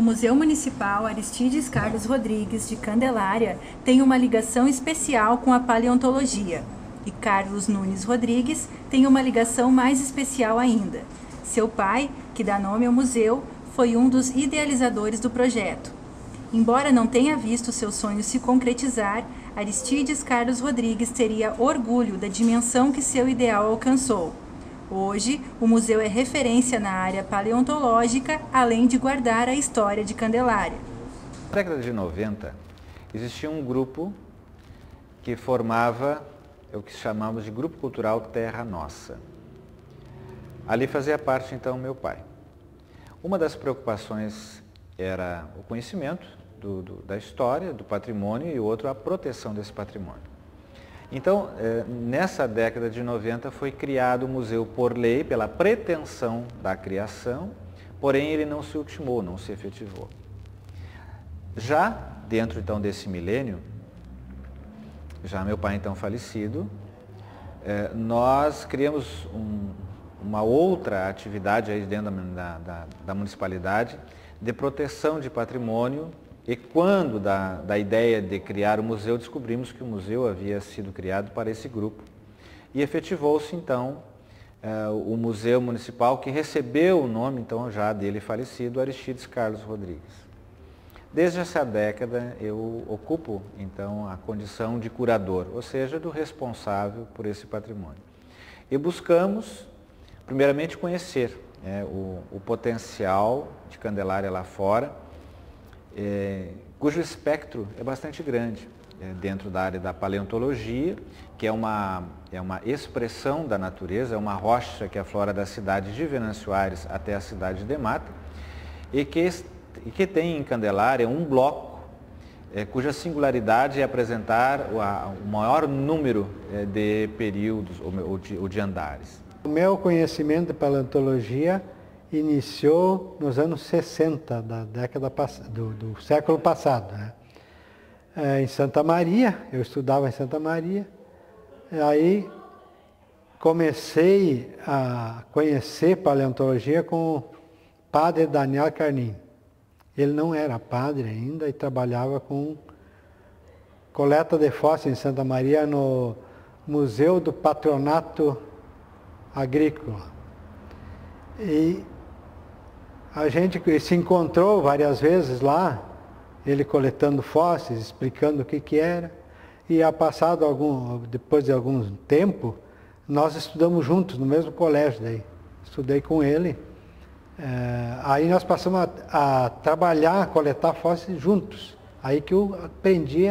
O Museu Municipal Aristides Carlos Rodrigues de Candelária tem uma ligação especial com a paleontologia. E Carlos Nunes Rodrigues tem uma ligação mais especial ainda. Seu pai, que dá nome ao museu, foi um dos idealizadores do projeto. Embora não tenha visto seu sonho se concretizar, Aristides Carlos Rodrigues teria orgulho da dimensão que seu ideal alcançou. Hoje, o museu é referência na área paleontológica, além de guardar a história de Candelária. Na década de 90, existia um grupo que formava o que chamamos de Grupo Cultural Terra Nossa. Ali fazia parte, então, meu pai. Uma das preocupações era o conhecimento da história, do patrimônio, e o outro a proteção desse patrimônio. Então, nessa década de 90 foi criado o museu por lei, pela pretensão da criação, porém ele não se ultimou, não se efetivou. Já dentro então desse milênio, já meu pai então falecido, nós criamos uma outra atividade aí dentro da municipalidade de proteção de patrimônio. E quando da ideia de criar o museu, descobrimos que o museu havia sido criado para esse grupo. E efetivou-se, então, o Museu Municipal, que recebeu o nome, então, já dele falecido, Aristides Carlos Rodrigues. Desde essa década, eu ocupo, então, a condição de curador, ou seja, do responsável por esse patrimônio. E buscamos, primeiramente, conhecer o potencial de Candelária lá fora, cujo espectro é bastante grande dentro da área da paleontologia, que é uma expressão da natureza, é uma rocha que aflora da cidade de Venâncio Aires até a cidade de Mata, e que tem em Candelária um bloco cuja singularidade é apresentar o maior número de períodos ou de andares. O meu conhecimento de paleontologia iniciou nos anos 60 da década do século passado, né? Em Santa Maria, eu estudava em Santa Maria, aí comecei a conhecer paleontologia com o padre Daniel Carnim. Ele não era padre ainda e trabalhava com coleta de fósseis em Santa Maria no Museu do Patronato Agrícola. E a gente se encontrou várias vezes lá, ele coletando fósseis, explicando o que era. E depois de algum tempo, nós estudamos juntos no mesmo colégio daí. Estudei com ele. Aí nós passamos a trabalhar, a coletar fósseis juntos. Aí que eu aprendi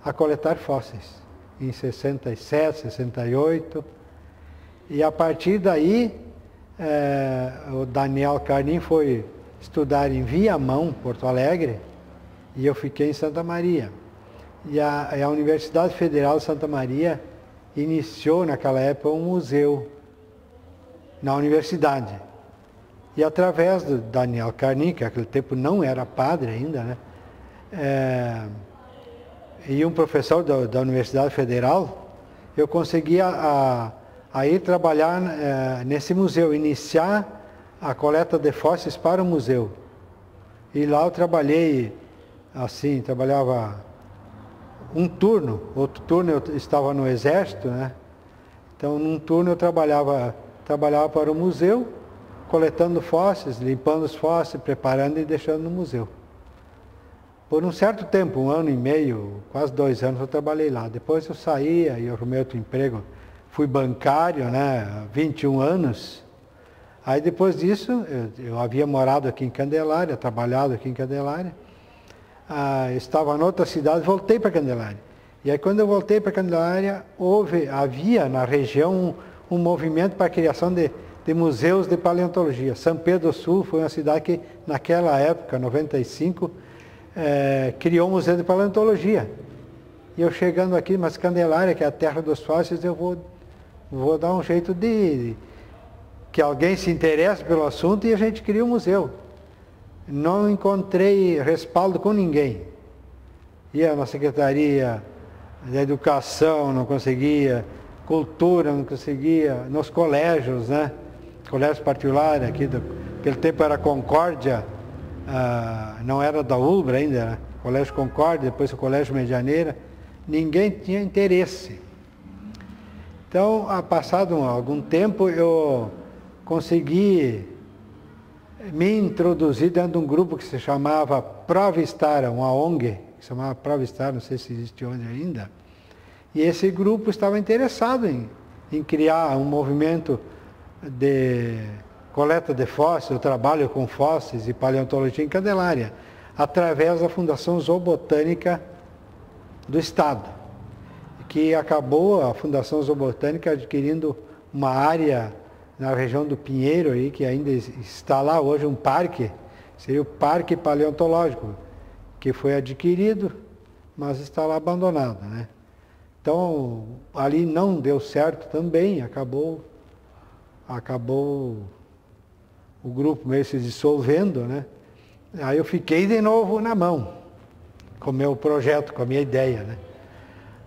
a coletar fósseis, em 67, 68. E a partir daí, o Daniel Carnim foi estudar em Viamão, Porto Alegre, e eu fiquei em Santa Maria. E a Universidade Federal de Santa Maria iniciou naquela época um museu na universidade. E através do Daniel Carnim, que naquele tempo não era padre ainda, né, e um professor da Universidade Federal, eu consegui a ir trabalhar nesse museu, iniciar a coleta de fósseis para o museu. E lá eu trabalhei assim, trabalhava um turno, outro turno eu estava no exército, né? Então num turno eu trabalhava para o museu, coletando fósseis, limpando os fósseis, preparando e deixando no museu. Por um certo tempo, 1 ano e meio, quase 2 anos eu trabalhei lá. Depois eu saí e eu arrumei outro emprego. Fui bancário, né, há 21 anos. Aí depois disso, eu havia morado aqui em Candelária, trabalhado aqui em Candelária. Estava em outra cidade, voltei para Candelária. E aí quando eu voltei para Candelária, havia na região um movimento para a criação de museus de paleontologia. São Pedro do Sul foi uma cidade que, naquela época, 95, criou um museu de paleontologia. E eu chegando aqui, mas Candelária, que é a terra dos fósseis, eu vou dar um jeito de que alguém se interesse pelo assunto e a gente cria um museu. Não encontrei respaldo com ninguém. Ia na Secretaria da Educação, não conseguia, Cultura, não conseguia, nos colégios, né? Colégios particulares, aqui naquele tempo era Concórdia, não era da ULBRA ainda, era Colégio Concórdia, depois o Colégio Medianeira, ninguém tinha interesse. Então, passado algum tempo, eu consegui me introduzir dentro de um grupo que se chamava Provistar, uma ONG, que se chamava Provistar, não sei se existe hoje ainda. E esse grupo estava interessado em criar um movimento de coleta de fósseis, o trabalho com fósseis e paleontologia em Candelária, através da Fundação Zoobotânica do Estado, que acabou a Fundação Zoobotânica adquirindo uma área na região do Pinheiro, aí, que ainda está lá hoje um parque, seria o Parque Paleontológico, que foi adquirido, mas está lá abandonado, né? Então, ali não deu certo também, acabou o grupo meio se dissolvendo, né? Aí eu fiquei de novo na mão, com o meu projeto, com a minha ideia, né?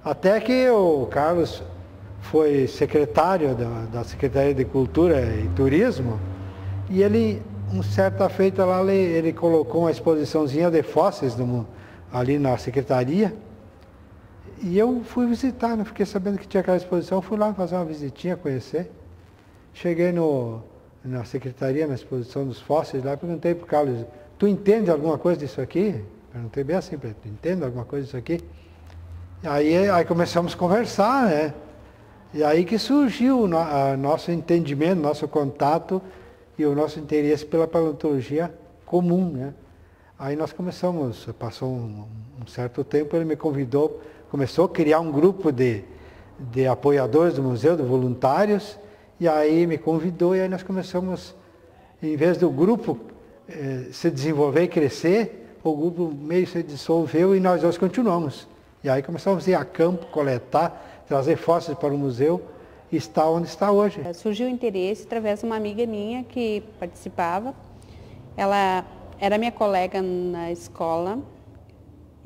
Até que o Carlos foi secretário da Secretaria de Cultura e Turismo, e ele, uma certa feita lá, ele colocou uma exposiçãozinha de fósseis ali na secretaria, e eu fui visitar, né? Fiquei sabendo que tinha aquela exposição, fui lá fazer uma visitinha, conhecer. Cheguei na secretaria, na exposição dos fósseis, lá perguntei para o Carlos, tu entende alguma coisa disso aqui? Perguntei bem assim para ele, tu entende alguma coisa disso aqui? Aí começamos a conversar, né? E aí que surgiu o nosso entendimento, nosso contato e o nosso interesse pela paleontologia comum, né? Aí nós começamos, passou um certo tempo, ele me convidou, começou a criar um grupo de apoiadores do museu, de voluntários, e aí me convidou e aí nós começamos, em vez do grupo se desenvolver e crescer, o grupo meio se dissolveu e nós dois continuamos. E aí começamos a ir a campo, coletar, trazer fósseis para o museu e está onde está hoje. Surgiu o interesse através de uma amiga minha que participava. Ela era minha colega na escola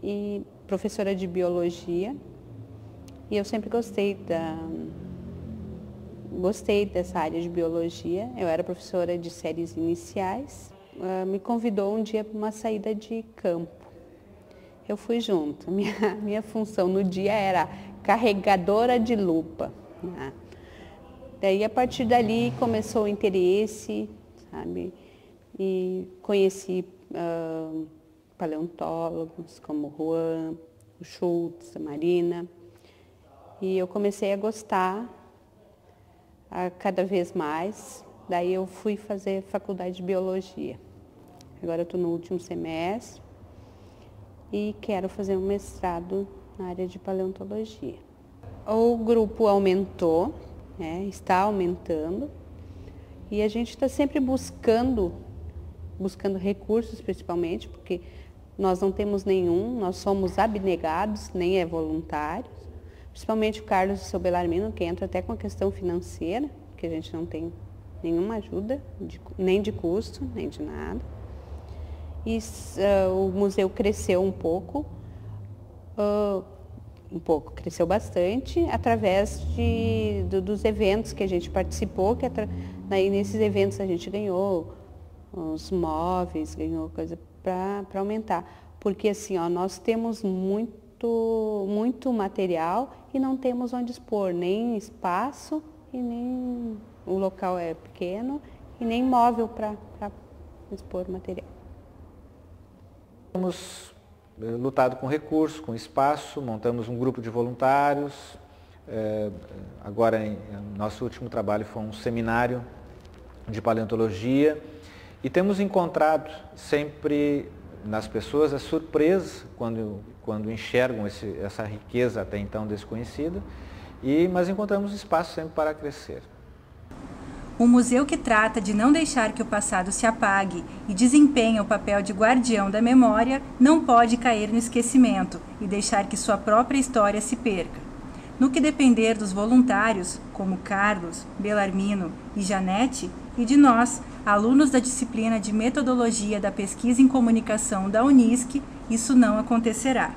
e professora de biologia. E eu sempre gostei dessa área de biologia. Eu era professora de séries iniciais. Me convidou um dia para uma saída de campo. Eu fui junto. Minha função no dia era carregadora de lupa. Né? Daí, a partir dali, começou o interesse, sabe? E conheci paleontólogos como o Juan, o Schultz, a Marina. E eu comecei a gostar cada vez mais. Daí eu fui fazer faculdade de biologia. Agora eu estou no último semestre e quero fazer um mestrado na área de paleontologia. O grupo aumentou, né, está aumentando, e a gente está sempre buscando recursos, principalmente, porque nós não temos nenhum, nós somos abnegados, nem é voluntários, principalmente o Carlos e o seu Belarmino, que entra até com a questão financeira, que a gente não tem nenhuma ajuda, nem de custo, nem de nada. E o museu cresceu cresceu bastante através dos eventos que a gente participou, daí nesses eventos a gente ganhou os móveis, ganhou coisa para aumentar. Porque assim, nós temos muito material e não temos onde expor, nem espaço, e nem o local é pequeno, e nem móvel para expor material. Temos lutado com recursos, com espaço, montamos um grupo de voluntários. Agora, nosso último trabalho foi um seminário de paleontologia. E temos encontrado sempre nas pessoas a surpresa quando enxergam essa riqueza até então desconhecida, mas encontramos espaço sempre para crescer. Um museu que trata de não deixar que o passado se apague e desempenha o papel de guardião da memória não pode cair no esquecimento e deixar que sua própria história se perca. No que depender dos voluntários, como Carlos, Belarmino e Janete, e de nós, alunos da disciplina de Metodologia da Pesquisa em Comunicação da Unisc, isso não acontecerá.